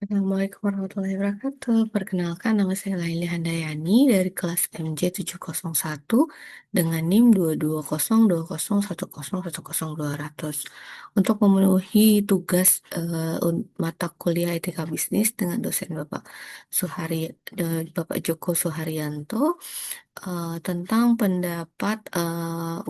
Assalamualaikum warahmatullahi wabarakatuh. Perkenalkan, nama saya Laili Handayani dari kelas MJ701 dengan NIM 2202010100200 untuk memenuhi tugas mata kuliah Etika Bisnis dengan dosen Bapak Joko Suharyanto tentang pendapat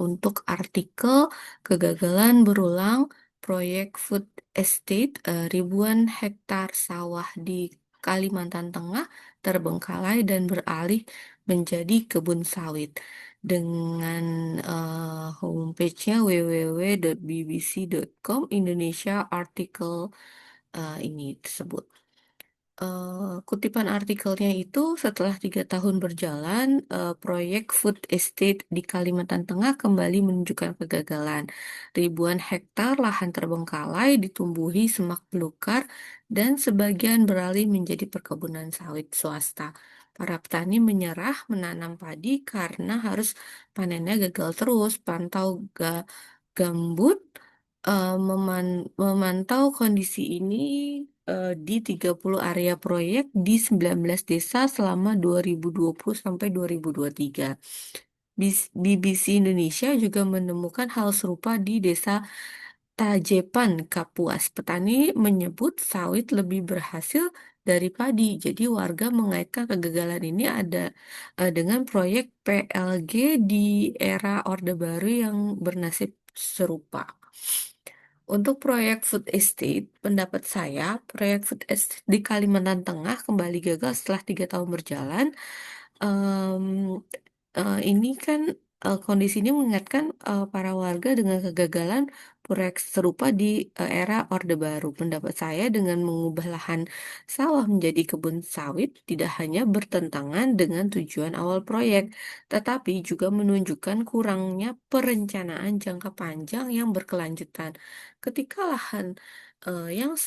untuk artikel kegagalan berulang proyek food estate ribuan hektar sawah di Kalimantan Tengah terbengkalai dan beralih menjadi kebun sawit dengan homepage-nya www.bbc.com Indonesia artikel ini tersebut. Kutipan artikelnya itu setelah 3 tahun berjalan, proyek food estate di Kalimantan Tengah kembali menunjukkan kegagalan. Ribuan hektar lahan terbengkalai ditumbuhi semak belukar dan sebagian beralih menjadi perkebunan sawit swasta. Para petani menyerah menanam padi karena harus panennya gagal terus. Gambut memantau kondisi ini di 30 area proyek di 19 desa selama 2020 sampai 2023. BBC Indonesia juga menemukan hal serupa di desa Tajepan, Kapuas. Petani menyebut sawit lebih berhasil dari padi. Jadi warga mengaitkan kegagalan ini dengan proyek PLG di era Orde Baru yang bernasib serupa. Untuk proyek food estate, pendapat saya, proyek food estate di Kalimantan Tengah kembali gagal setelah 3 tahun berjalan. Em, ini kan kondisi ini mengingatkan para warga dengan kegagalan proyek serupa di era Orde Baru. Pendapat saya dengan mengubah lahan sawah menjadi kebun sawit tidak hanya bertentangan dengan tujuan awal proyek, tetapi juga menunjukkan kurangnya perencanaan jangka panjang yang berkelanjutan. Ketika lahan yang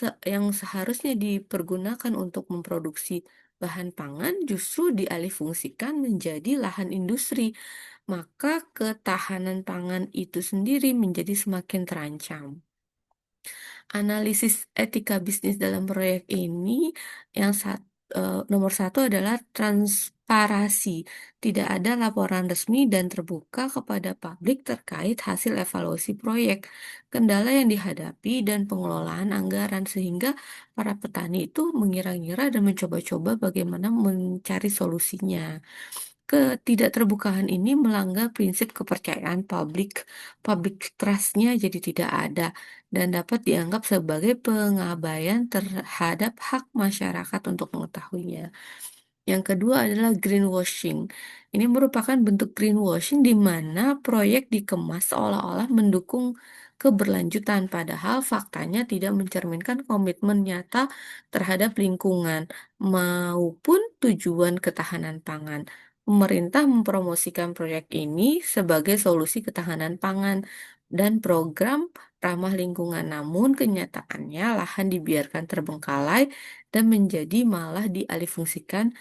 seharusnya dipergunakan untuk memproduksi bahan pangan justru dialihfungsikan menjadi lahan industri, maka ketahanan pangan itu sendiri menjadi semakin terancam. Analisis etika bisnis dalam proyek ini nomor satu adalah transparasi. Tidak ada laporan resmi dan terbuka kepada publik terkait hasil evaluasi proyek, kendala yang dihadapi, dan pengelolaan anggaran sehingga para petani itu mengira-ngira dan mencoba-coba bagaimana mencari solusinya. Ketidakterbukaan ini melanggar prinsip kepercayaan public trust-nya jadi tidak ada dan dapat dianggap sebagai pengabaian terhadap hak masyarakat untuk mengetahuinya. Yang kedua adalah greenwashing. Ini merupakan bentuk greenwashing di mana proyek dikemas seolah-olah mendukung keberlanjutan, padahal faktanya tidak mencerminkan komitmen nyata terhadap lingkungan maupun tujuan ketahanan pangan. Pemerintah mempromosikan proyek ini sebagai solusi ketahanan pangan dan program ramah lingkungan, namun kenyataannya lahan dibiarkan terbengkalai dan malah dialihfungsikan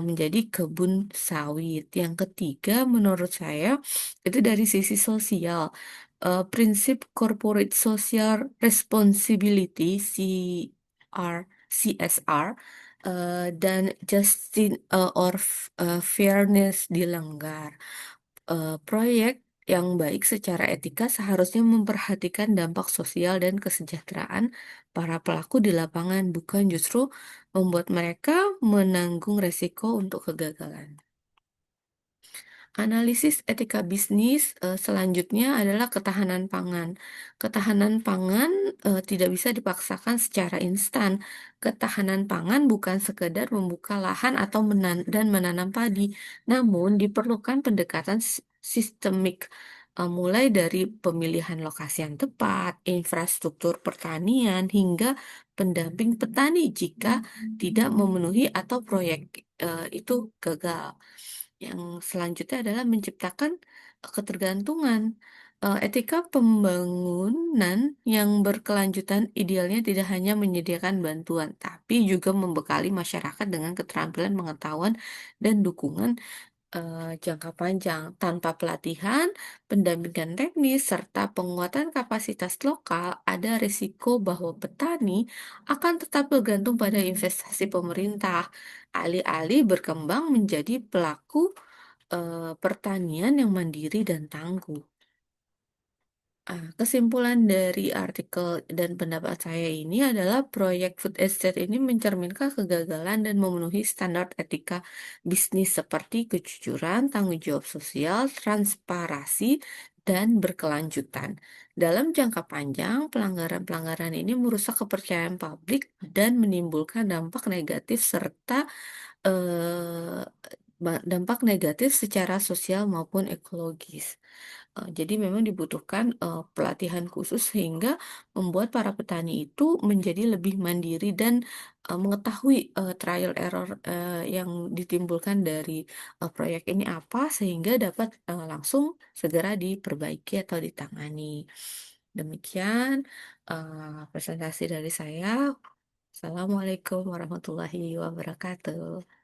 menjadi kebun sawit. Yang ketiga, menurut saya, itu dari sisi sosial. Prinsip Corporate Social Responsibility CSR dan Justice Fairness dilanggar. Proyek yang baik secara etika seharusnya memperhatikan dampak sosial dan kesejahteraan para pelaku di lapangan, bukan justru membuat mereka menanggung resiko untuk kegagalan. Analisis etika bisnis selanjutnya adalah ketahanan pangan. Ketahanan pangan tidak bisa dipaksakan secara instan. Ketahanan pangan bukan sekedar membuka lahan atau dan menanam padi, namun diperlukan pendekatan sistemik, mulai dari pemilihan lokasi yang tepat, infrastruktur pertanian, hingga pendamping petani jika tidak memenuhi atau proyek itu gagal. Yang selanjutnya adalah menciptakan ketergantungan. Etika pembangunan yang berkelanjutan idealnya tidak hanya menyediakan bantuan, tapi juga membekali masyarakat dengan keterampilan pengetahuan dan dukungan jangka panjang. Tanpa pelatihan, pendampingan teknis, serta penguatan kapasitas lokal, ada risiko bahwa petani akan tetap bergantung pada investasi pemerintah, alih-alih berkembang menjadi pelaku pertanian yang mandiri dan tangguh. Kesimpulan dari artikel dan pendapat saya ini adalah proyek food estate ini mencerminkan kegagalan dan memenuhi standar etika bisnis seperti kejujuran, tanggung jawab sosial, transparasi, dan berkelanjutan. Dalam jangka panjang, pelanggaran-pelanggaran ini merusak kepercayaan publik dan menimbulkan dampak negatif serta eh, dampak negatif secara sosial maupun ekologis. Jadi memang dibutuhkan, pelatihan khusus sehingga membuat para petani itu menjadi lebih mandiri dan, mengetahui, trial error, yang ditimbulkan dari, proyek ini apa, sehingga dapat, langsung segera diperbaiki atau ditangani. Demikian, presentasi dari saya. Assalamualaikum warahmatullahi wabarakatuh.